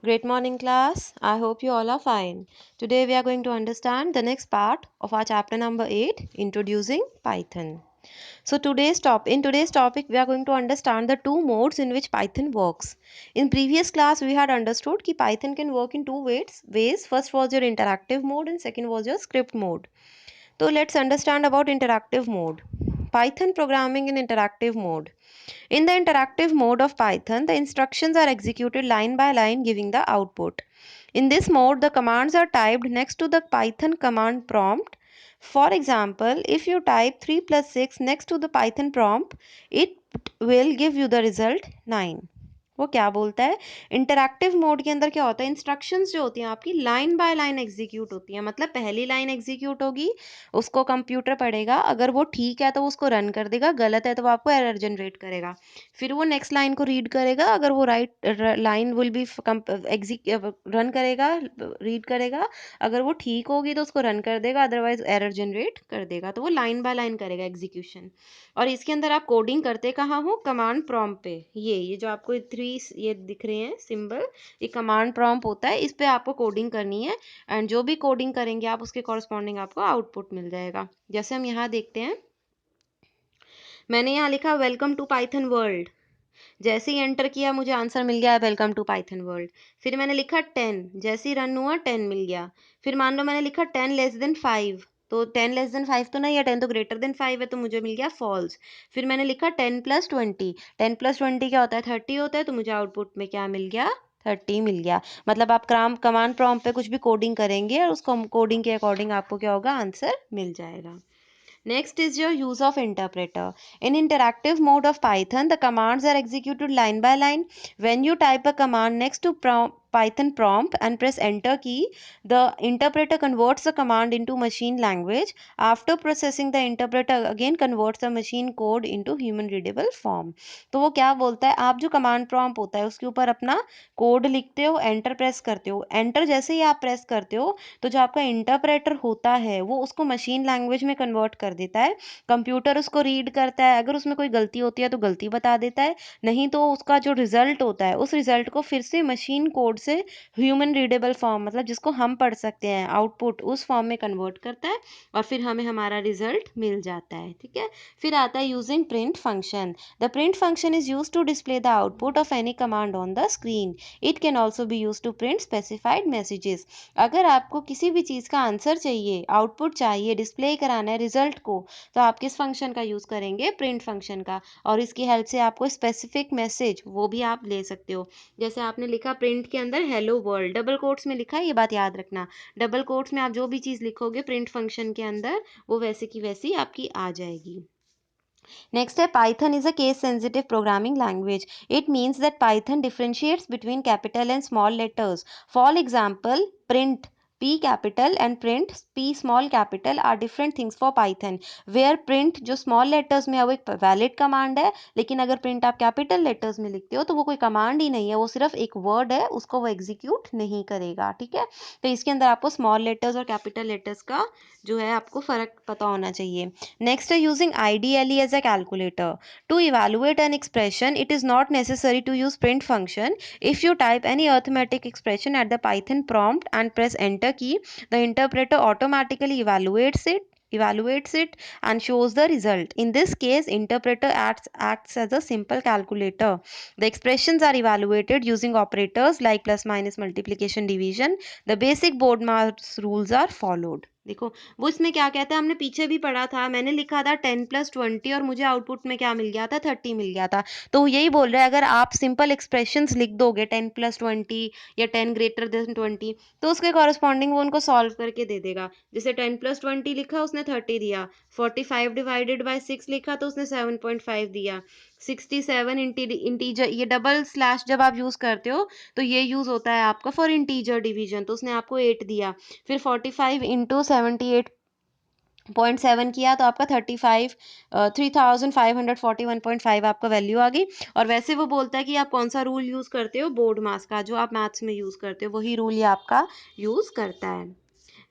Great morning, class. I hope you all are fine. Today we are going to understand the next part of our chapter number 8, Introducing Python. So in today's topic we are going to understand the two modes in which Python works. In previous class we had understood that Python can work in two ways. First was your interactive mode and second was your script mode. So let's understand about interactive mode. Python programming in interactive mode. In the interactive mode of Python, the instructions are executed line by line giving the output. In this mode, the commands are typed next to the Python command prompt. For example, if you type 3 plus 6 next to the Python prompt, it will give you the result 9. वो क्या बोलता है, interactive mode के अंदर क्या होता है, instructions जो होती हैं आपकी लाइन बाय लाइन एग्जीक्यूट होती हैं. मतलब पहली लाइन एग्जीक्यूट होगी, उसको कंप्यूटर पढ़ेगा, अगर वो ठीक है तो उसको रन कर देगा, गलत है तो वो आपको एरर जनरेट करेगा. फिर वो नेक्स्ट लाइन को रीड करेगा, अगर वो right line will be run करेगा, रीड करेगा, अगर वो ठीक होगी तो उसको रन कर देगा, अदरवाइज एरर जनरेट कर देगा. तो वो लाइन बाय लाइन करेगा एग्जीक्यूशन. और इसके अंदर आप कोडिंग करते कहाँ हो, कमांड प्रॉम्प्ट पे. ये जो आपको थ्री ये दिख रहे हैं सिंबल, ये कमांड प्रॉम्प्ट होता है, इस पे आपको कोडिंग करनी है. एंड जो भी कोडिंग करेंगे आप, उसके कॉरस्पॉन्डिंग आपको आउटपुट मिल जाएगा. जैसे हम यहाँ देखते हैं, मैंने यहाँ लिखा वेलकम टू पाइथन वर्ल्ड. जैसे ही एंटर किया मुझे आंसर मिल गया वेलकम टू पाइथन वर्ल्ड. फिर मैंने लिखा 10, जैसे ही रन हुआ 10 मिल गया. फिर मान लो मैंने लिखा 10 लेस देन 5, तो 10 लेस देन 5 तो नहीं है, 10 तो ग्रेटर देन 5 है, तो मुझे मिल गया फॉल्स. फिर मैंने लिखा 10 प्लस 20, 10 प्लस 20 क्या होता है, 30 होता है, तो मुझे आउटपुट में क्या मिल गया, 30 मिल गया. मतलब आप कमांड प्रॉम्प्ट पे कुछ भी कोडिंग करेंगे और उसको कोडिंग के अकॉर्डिंग आपको क्या होगा, आंसर मिल जाएगा. Next is your use of interpreter. In interactive mode of Python, the commands are executed line by line. When you type a command next to Python prompt and press enter key, the interpreter converts the command into machine language. After processing, the interpreter again converts the machine code into human readable form. तो वो क्या बोलता है, आप जो command prompt होता है उसके ऊपर अपना कोड लिखते हो, एंटर प्रेस करते हो. एंटर जैसे ही आप प्रेस करते हो तो जो आपका इंटरप्रेटर होता है वो उसको मशीन लैंग्वेज में कन्वर्ट कर देता है. कंप्यूटर उसको रीड करता है, अगर उसमें कोई गलती होती है तो गलती बता देता है, नहीं तो उसका जो रिजल्ट होता है उस रिजल्ट को फिर से मशीन कोड से ह्यूमन रीडेबल फॉर्म, मतलब जिसको हम पढ़ सकते हैं, आउटपुट उस फॉर्म में कन्वर्ट करता है और फिर हमें हमारा रिजल्ट मिल जाता है. ठीक है. फिर आता है using print function. The print function is use to display the output of any command on the screen. It can also be use to print specified messages. अगर आपको किसी भी चीज़ का आंसर चाहिए, आउटपुट चाहिए, डिस्प्ले कराना है रिजल्ट को, तो आप किस फंक्शन का यूज़ करेंगे, प्रिंट फंक्शन का. और इसकी हेल्प से आपको स्पेसिफिक मैसेज वो भी आप ले सकते हो. जैसे आपने लिखा प्रिंट के अंदर हेलो वर्ल्ड, डबल कोट्स में लिखा है, ये बात याद रखना. डबल कोट्स में आप जो भी चीज़ लिखोगे प्रिंट फंक्शन के अंदर, वो वैसे की वैसी आपकी आ जाएगी. Next है, Python is a case sensitive programming language. It means that Python differentiates between capital and small letters. For example, print P capital and print P small capital are different things for Python. Where print जो small letters में है वो एक valid command है, लेकिन अगर print आप capital letters में लिखते हो तो वो कोई command ही नहीं है, वो सिर्फ एक word है, उसको वो execute नहीं करेगा. ठीक है. तो इसके अंदर आपको small letters और capital letters का जो है आपको फ़र्क पता होना चाहिए. Next are using IDLE as a calculator. To evaluate an expression, it is not necessary to use print function. If you type any arithmetic expression at the Python prompt and press enter key, the interpreter automatically evaluates it and shows the result. In this case, interpreter acts as a simple calculator. The expressions are evaluated using operators like plus minus multiplication division. The basic board mass rules are followed. देखो वो इसमें क्या कहता है, हमने पीछे भी पढ़ा था, मैंने लिखा था 10 प्लस 20 और मुझे आउटपुट में क्या मिल गया था, 30 मिल गया था. तो यही बोल रहा है, अगर आप सिंपल एक्सप्रेशंस लिख दोगे 10 प्लस 20 या 10 ग्रेटर देन 20, तो उसके कॉरस्पॉन्डिंग वो उनको सॉल्व करके दे देगा. जैसे 10 प्लस 20 लिखा उसने 30 दिया, 45 डिवाइडेड बाय 6 लिखा तो उसने 7.5 दिया, 67 इंटीजर, ये डबल स्लैश जब आप यूज़ करते हो तो ये यूज़ होता है आपका फॉर इंटीजर डिवीजन, तो उसने आपको 8 दिया. फिर 45 इंटू 78.7 किया तो आपका 3500 आपका वैल्यू आ गई. और वैसे वो बोलता है कि आप कौन सा रूल यूज़ करते हो, बोर्ड मास का, जो आप मैथ्स में यूज़ करते हो वही रूल ये आपका यूज़ करता है.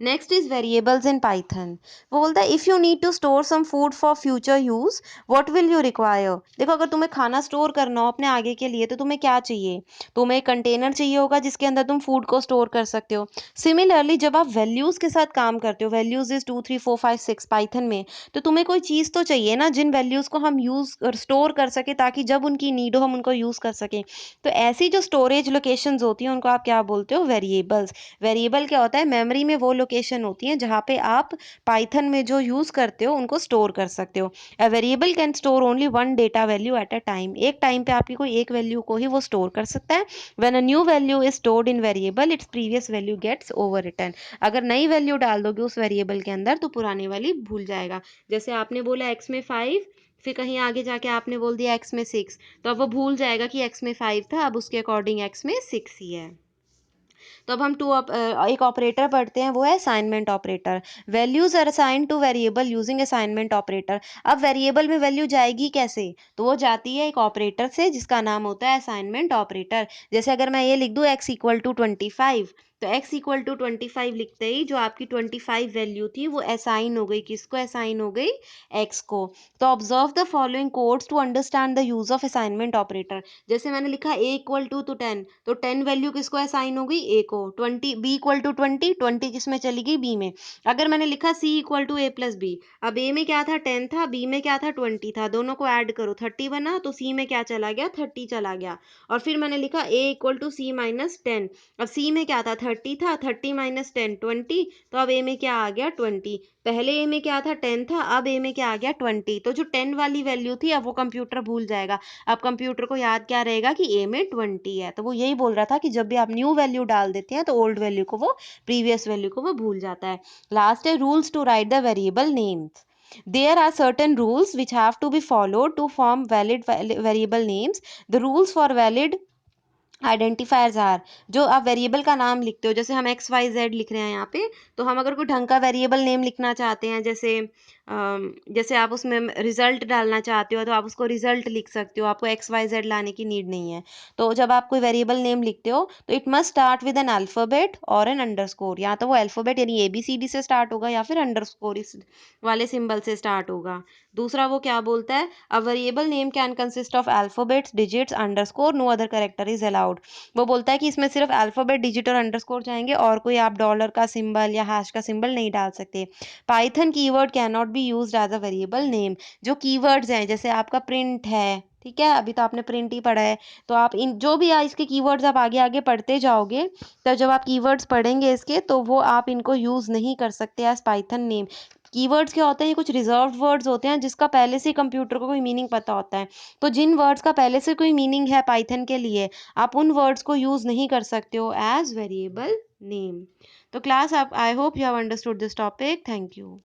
Next is variables in Python. वो बोलता है if you need to store some food for future use what will you require. देखो अगर तुम्हें खाना स्टोर करना हो अपने आगे के लिए तो तुम्हें क्या चाहिए, तुम्हें एक कंटेनर चाहिए होगा जिसके अंदर तुम फूड को स्टोर कर सकते हो। सिमिलरली जब आप वैल्यूज़ के साथ काम करते हो, वैल्यूज़ इज 2 3 4 5 6 पाइथन में, तो तुम्हें कोई चीज़ तो चाहिए ना जिन वैल्यूज़ को हम यूज़ और स्टोर कर सके ताकि जब उनकी नीड हो हम उनको यूज़ कर सकें। तो ऐसी जो स्टोरेज लोकेशंस होती हैं उनको आप क्या बोलते हो, वेरिएबल्स। वेरिएबल क्या होता है, मेमोरी में वो लोकेशन होती है जहाँ पे आप पाइथन में जो यूज़ करते हो उनको स्टोर कर सकते हो। A variable can store only one data value at a time. एक टाइम पे आपकी कोई एक वैल्यू को ही वो स्टोर कर सकता है। When a new value is stored in variable its previous value gets over written. अगर नई वैल्यू डाल दोगे उस वेरिएबल के अंदर तो पुरानी वाली भूल जाएगा। जैसे आपने बोला एक्स में 5, फिर कहीं आगे जाके आपने बोल दिया एक्स में 6, तो अब वो भूल जाएगा कि एक्स में 5 था, अब उसके अकॉर्डिंग एक्स में 6 ही है। तो अब हम एक ऑपरेटर पढ़ते हैं, वो है assignment operator. Values are assign to variable using assignment operator. अब वेरिएबल में वैल्यू जाएगी कैसे, तो वो जाती है एक ऑपरेटर से जिसका नाम होता है असाइनमेंट ऑपरेटर। जैसे अगर मैं ये लिख दूँ एक्स इक्वल टू 25, तो x इक्वल टू 25 लिखते ही जो आपकी 25 वैल्यू थी वो असाइन हो गई, किसको असाइन हो गई, x को। तो observe the following codes to understand the use of assignment operator. जैसे मैंने लिखा a इक्वल टू 10, तो 10 वैल्यू किसको असाइन हो गई, a को। 20 b इक्वल टू 20, 20 किस में चली गई, b में। अगर मैंने लिखा c equal to a plus B, अब a में क्या था 10 था, b में क्या था 20 था, दोनों को ऐड करो 30 बना, तो c में क्या चला गया 30 चला गया। और फिर मैंने लिखा a equal to c minus 10, अब c में क्या था 30 था, 30 माइनस 10 20, तो अब a में क्या आ गया 20। पहले a में क्या था 10 था, अब a में क्या आ गया 20। तो जो 10 वाली वैल्यू थी अब वो कंप्यूटर भूल जाएगा। अब कंप्यूटर को याद क्या रहेगा कि a में 20 है। तो वो यही बोल रहा था कि जब भी आप न्यू वैल्यू डाल देते हैं तो ओल्ड वैल्यू को वो, प्रीवियस वैल्यू को वो भूल जाता है। लास्ट है rules to write the variable names. There are certain rules which have to be followed to form valid variable names. The rules for valid identifiers are, जो आप वेरिएबल का नाम लिखते हो, जैसे हम एक्स वाई जेड लिख रहे हैं यहाँ पे, तो हम अगर कोई ढंग का वेरिएबल नेम लिखना चाहते हैं, जैसे आप उसमें रिजल्ट डालना चाहते हो तो आप उसको रिजल्ट लिख सकते हो, आपको एक्स वाई जेड लाने की नीड नहीं है। तो जब आप कोई वेरिएबल नेम लिखते हो तो it must start with N alphabet और एन अंडरस्कोर। या तो वो अल्फ़ाबेट यानी ABCD से स्टार्ट होगा या फिर अंडरस्कोर इस वाले सिंबल से स्टार्ट होगा। दूसरा वो क्या बोलता है, a variable name can consist of alphabets, digits, underscore, no other character is allowed. वो बोलता है कि इसमें सिर्फ अल्फ़ाबेट, डिजिट और अंडरस्कोर जाएंगे और कोई आप डॉलर का सिंबल या हैश का सिंबल नहीं डाल सकते। Python keyword can not be used as a variable name. जो कीवर्ड्स हैं, जैसे आपका प्रिंट है, ठीक है, अभी तो आपने प्रिंट ही पढ़ा है, तो आप इन जो भी इसके कीवर्ड्स आप आगे आगे पढ़ते जाओगे, तो जब आप कीवर्ड्स पढ़ेंगे इसके तो वो आप इनको यूज़ नहीं कर सकते एज पाइथन नेम। कीवर्ड्स क्या होते हैं, ये कुछ रिजर्व्ड वर्ड्स होते हैं जिसका पहले से ही कंप्यूटर को कोई मीनिंग पता होता है। तो जिन वर्ड्स का पहले से कोई मीनिंग है पाइथन के लिए, आप उन वर्ड्स को यूज़ नहीं कर सकते हो एज वेरिएबल नेम। तो क्लास, आप I hope you have understood this topic. Thank you.